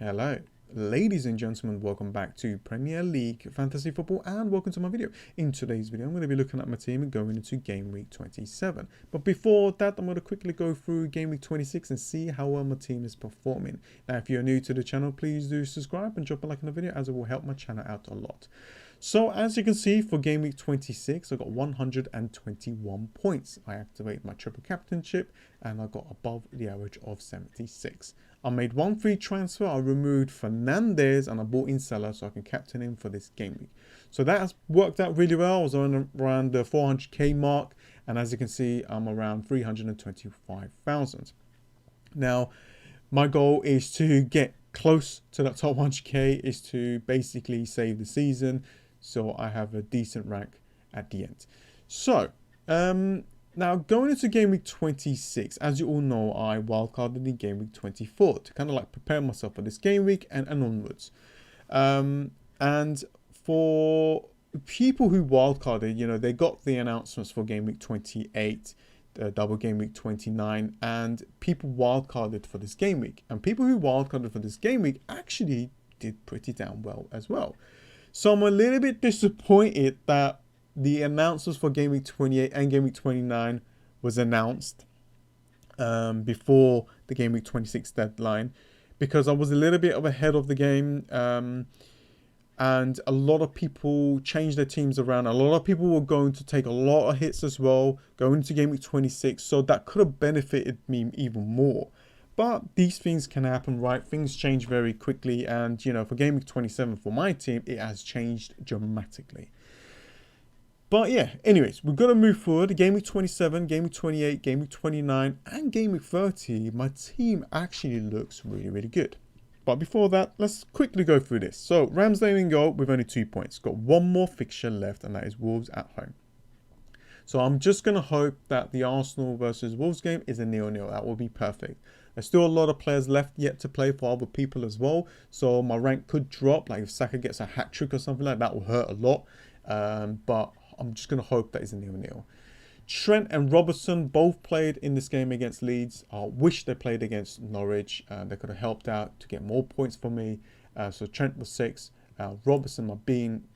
Hello, ladies and gentlemen, welcome back to Premier League Fantasy Football and welcome to my video. In today's video, I'm going to be looking at my team and going into Game Week 27. But before that, I'm going to quickly go through Game Week 26 and see how well my team is performing. Now, if you're new to the channel, please do subscribe and drop a like on the video as it will help my channel out a lot. So as you can see, for Game Week 26, I got 121 points. I activated my triple captainship and I got above the average of 76. I made one free transfer. I removed Fernandez and I bought in Salah so I can captain him for this game week. So that has worked out really well. I was around the 400k mark, and as you can see, I'm around 325,000. Now, my goal is to get close to that top 100k, is to basically save the season, so I have a decent rank at the end. So, now, going into Game Week 26, as you all know, I wildcarded in Game Week 24 to kind of like prepare myself for this game week and onwards. And for people who wildcarded, you know, they got the announcements for Game Week 28, double Game Week 29, and people wildcarded for this game week. And people who wildcarded for this game week actually did pretty damn well as well. So I'm a little bit disappointed that the announcements for Game Week 28 and Game Week 29 was announced before the Game Week 26 deadline, because I was a little bit ahead of the game, and a lot of people changed their teams around. A lot of people were going to take a lot of hits as well going into Game Week 26, so that could have benefited me even more. But these things can happen, right? Things change very quickly, and you know, for Game Week 27 for my team, it has changed dramatically. But yeah, anyways, we've got to move forward. Game Week 27, Game Week 28, Game Week 29, and Game Week 30, my team actually looks really, really good. But before that, let's quickly go through this. So, Ramsdale in goal with only 2 points. Got one more fixture left, and that is Wolves at home. So, I'm just going to hope that the Arsenal versus Wolves game is a 0-0. That will be perfect. There's still a lot of players left yet to play for other people as well. So, my rank could drop. Like, if Saka gets a hat-trick or something like that, will hurt a lot. But I'm just going to hope that is a 0-0. Trent and Robertson both played in this game against Leeds. I wish they played against Norwich. They could have helped out to get more points for me. So Trent was 6. Robertson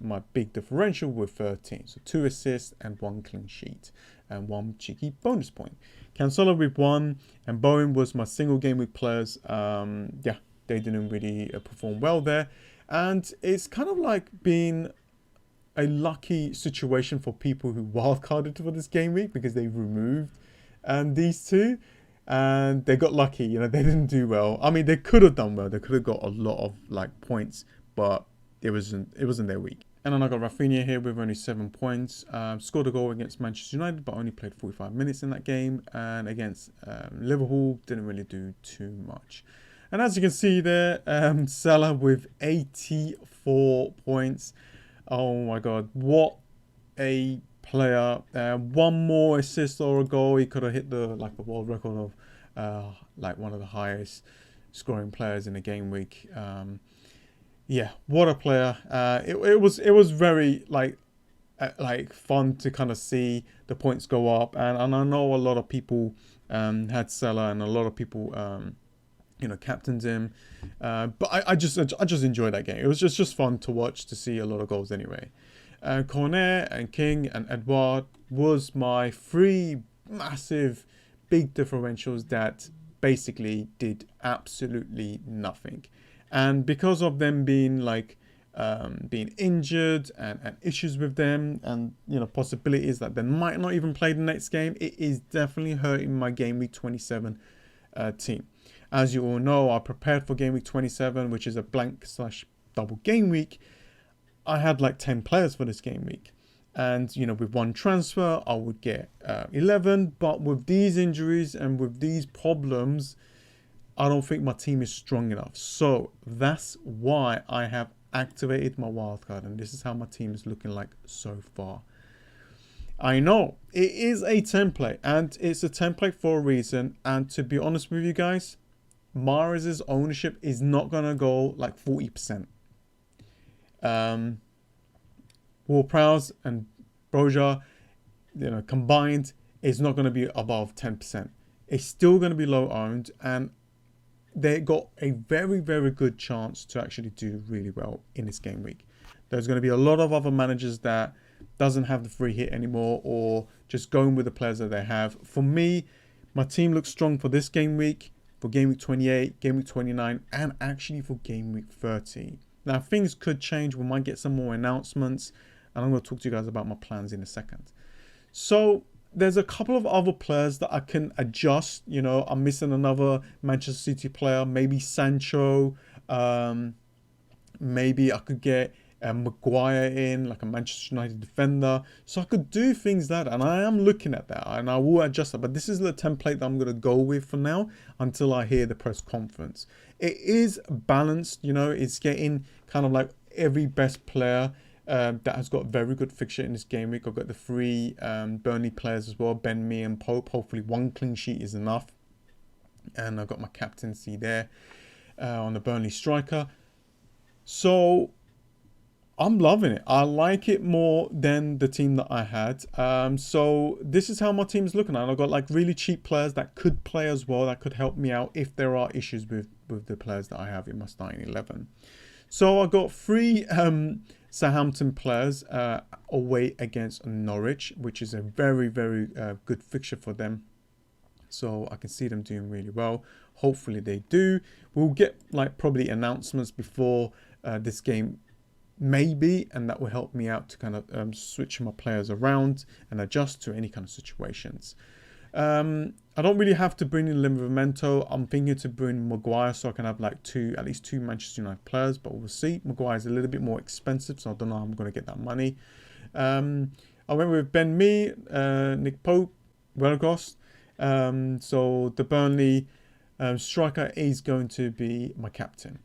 my big differential with 13. So 2 assists and 1 clean sheet and 1 cheeky bonus point. Cancelo with 1, and Bowen was my single game week players. Yeah, they didn't really perform well there. And it's kind of like being a lucky situation for people who wildcarded for this game week, because they removed these two and they got lucky. You know, they didn't do well. I mean, they could have done well. They could have got a lot of like points, but it wasn't their week. And then I got Rafinha here with only 7 points. Scored a goal against Manchester United, but only played 45 minutes in that game. And against Liverpool, didn't really do too much. And as you can see there, Salah with 84 points. Oh my god, what a player. 1 more assist or a goal, he could have hit the world record of like one of the highest scoring players in a game week. Yeah, what a player. It was very like fun to kind of see the points go up, and I know a lot of people had Salah, and a lot of people you know, captained him, but I just enjoyed that game. It was just fun to watch, to see a lot of goals anyway. Cornet and King and Edouard was my 3 massive big differentials that basically did absolutely nothing, and because of them being like being injured and issues with them, and you know, possibilities that they might not even play the next game, it is definitely hurting my Game Week 27 team. As you all know, I prepared for Game Week 27, which is a blank/double game week. I had like 10 players for this game week. And, you know, with 1 transfer, I would get 11. But with these injuries and with these problems, I don't think my team is strong enough. So that's why I have activated my wildcard. And this is how my team is looking like so far. I know it is a template, and it's a template for a reason. And to be honest with you guys, Mahrez's ownership is not going to go like 40%. Ward-Prowse and Broja, you know, combined, is not going to be above 10%. It's still going to be low owned, and they got a very, very good chance to actually do really well in this game week. There's going to be a lot of other managers that doesn't have the free hit anymore, or just going with the players that they have. For me, my team looks strong for this game week, for game week 28, game week 29, and actually for game week 30. Now, things could change. We might get some more announcements, and I'm going to talk to you guys about my plans in a second. So there's a couple of other players that I can adjust. You know, I'm missing another Manchester City player, maybe Sancho. Maybe I could get Maguire in, like a Manchester United defender. So I could do things like that, and I am looking at that, and I will adjust that. But this is the template that I'm going to go with for now until I hear the press conference. It is balanced, you know, it's getting kind of like every best player that has got very good fixture in this game week. I've got the three Burnley players as well, Ben Mee and Pope. Hopefully one clean sheet is enough. And I've got my captaincy there on the Burnley striker. So I'm loving it. I like it more than the team that I had. So this is how my team's looking at. I've got like really cheap players that could play as well, that could help me out if there are issues with the players that I have in my starting 11. So I got three Southampton players away against Norwich, which is a very, very good fixture for them. So I can see them doing really well. Hopefully they do. We'll get like probably announcements before this game, maybe, and that will help me out to kind of switch my players around and adjust to any kind of situations. I don't really have to bring in Livramento. I'm thinking to bring Maguire so I can have like at least two Manchester United players, but we'll see. Maguire is a little bit more expensive, so I don't know how I'm going to get that money. I went with Ben Mee, Nick Pope, Weghorst. So the Burnley striker is going to be my captain.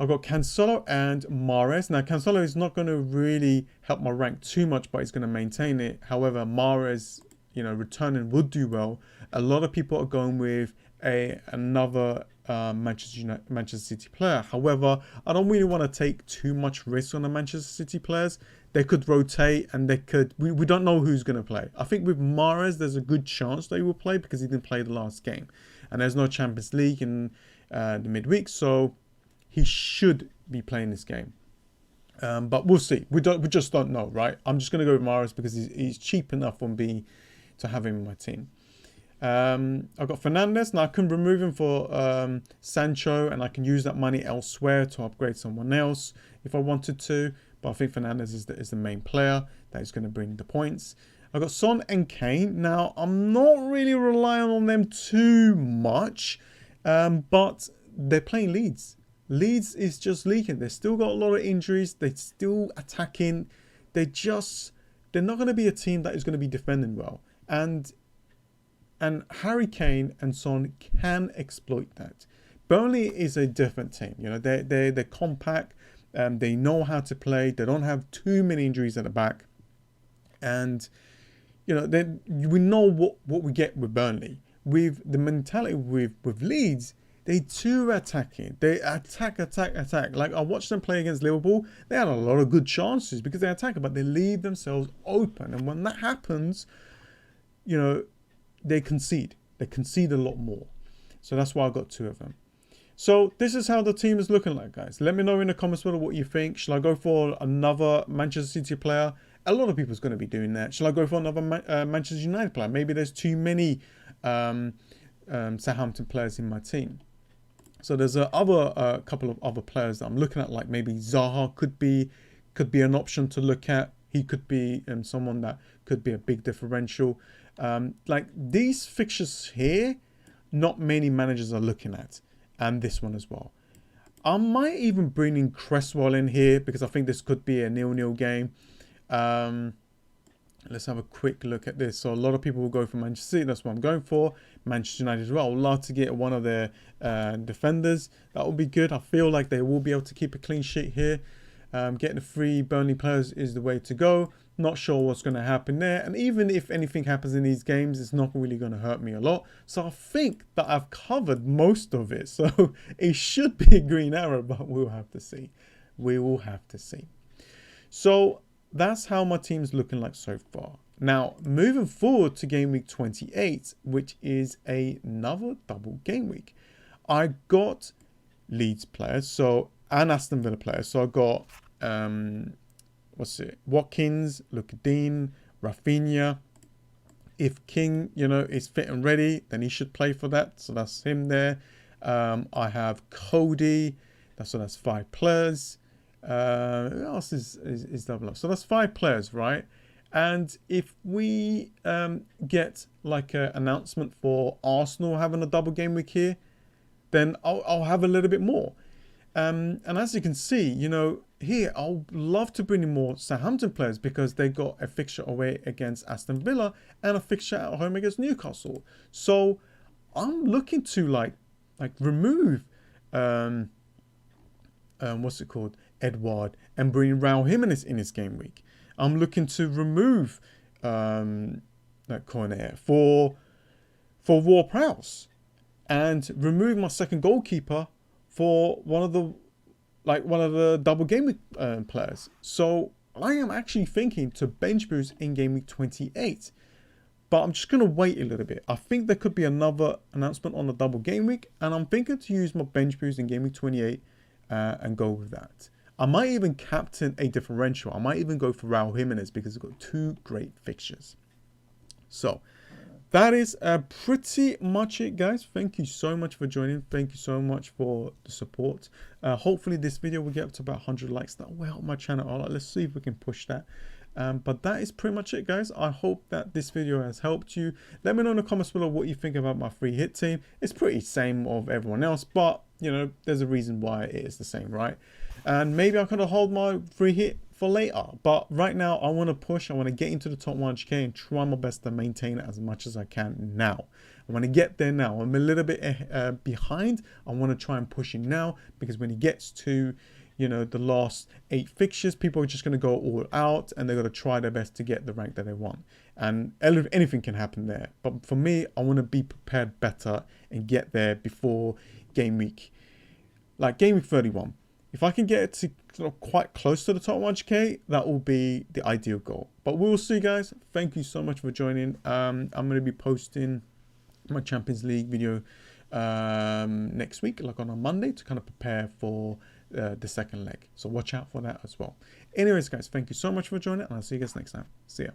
I've got Cancelo and Mahrez. Now, Cancelo is not going to really help my rank too much, but he's going to maintain it. However, Mahrez, you know, returning would do well. A lot of people are going with another Manchester City player. However, I don't really want to take too much risk on the Manchester City players. They could rotate, and they could. We don't know who's going to play. I think with Mahrez, there's a good chance that he will play because he didn't play the last game, and there's no Champions League in the midweek, so he should be playing this game. But we'll see. We just don't know, right? I'm just going to go with Mahrez because he's cheap enough for me to have him in my team. I've got Fernandes. Now I can remove him for Sancho, and I can use that money elsewhere to upgrade someone else if I wanted to. But I think Fernandes is the main player that is going to bring the points. I've got Son and Kane. Now I'm not really relying on them too much, but they're playing Leeds. Leeds is just leaking. They've still got a lot of injuries. They're still attacking. They're not going to be a team that is going to be defending well. And Harry Kane and Son can exploit that. Burnley is a different team. You know, they're compact. They know how to play. They don't have too many injuries at the back. And, you know, we know what we get with Burnley. With the mentality with Leeds, they too attacking. They attack. Like I watched them play against Liverpool. They had a lot of good chances because they attack, but they leave themselves open. And when that happens, you know, they concede. They concede a lot more. So that's why I got two of them. So this is how the team is looking like, guys. Let me know in the comments below what you think. Shall I go for another Manchester City player? A lot of people's going to be doing that. Shall I go for another Manchester United player? Maybe there's too many Southampton players in my team. So there's a couple of other players that I'm looking at, like maybe Zaha could be an option to look at. He could be someone that could be a big differential. Like these fixtures here, not many managers are looking at, and this one as well. I might even bring in Cresswell in here because I think this could be a 0-0 game. Let's have a quick look at this. So a lot of people will go for Manchester City. That's what I'm going for. Manchester United as well. I would love to get one of their defenders. That would be good. I feel like they will be able to keep a clean sheet here. Getting the free Burnley players is the way to go. Not sure what's going to happen there. And even if anything happens in these games, it's not really going to hurt me a lot. So I think that I've covered most of it. So it should be a green arrow, but we'll have to see. We will have to see. So that's how my team's looking like so far. Now, moving forward to game week 28, which is another double game week. I got Leeds players, so, and Aston Villa players. So I got Watkins, Luke Dean, Rafinha. If King, is fit and ready, then he should play for that. So that's him there. I have Cody. That's 5 players. Who else is double up? So that's 5 players, right? And if we get like an announcement for Arsenal having a double game week here, then I'll have a little bit more. And as you can see, here I'll love to bring in more Southampton players because they got a fixture away against Aston Villa and a fixture at home against Newcastle. So I'm looking to like remove Edward, and bring Raul Jimenez in his game week. I'm looking to remove Cornet for Ward-Prowse, and remove my second goalkeeper for one of the double game week players. So I am actually thinking to bench boost in game week 28. But I'm just going to wait a little bit. I think there could be another announcement on the double game week. And I'm thinking to use my bench boost in game week 28 and go with that. I might even captain a differential. I might even go for Raul Jimenez because it's got 2 great fixtures. So that is pretty much it, guys. Thank you so much for joining. Thank you so much for the support. Hopefully this video will get up to about 100 likes. That will help my channel a lot. Let's see if we can push that. But that is pretty much it, guys. I hope that this video has helped you. Let me know in the comments below what you think about my free hit team. It's pretty same of everyone else, but there's a reason why it is the same, right? And maybe I could hold my free hit for later, but right now I want to push. I want to get into the top 100k and try my best to maintain it as much as I can now. I want to get there now. I'm a little bit behind. I want to try and push it now, because when it gets to the last 8 fixtures, people are just going to go all out and they're going to try their best to get the rank that they want. And anything can happen there. But for me, I want to be prepared better and get there before game week, like game week 31. If I can get it to quite close to the top 100k, that will be the ideal goal. But we'll see, guys. Thank you so much for joining. I'm going to be posting my Champions League video next week, like on a Monday, to kind of prepare for the second leg. So watch out for that as well. Anyways, guys, thank you so much for joining, and I'll see you guys next time. See ya.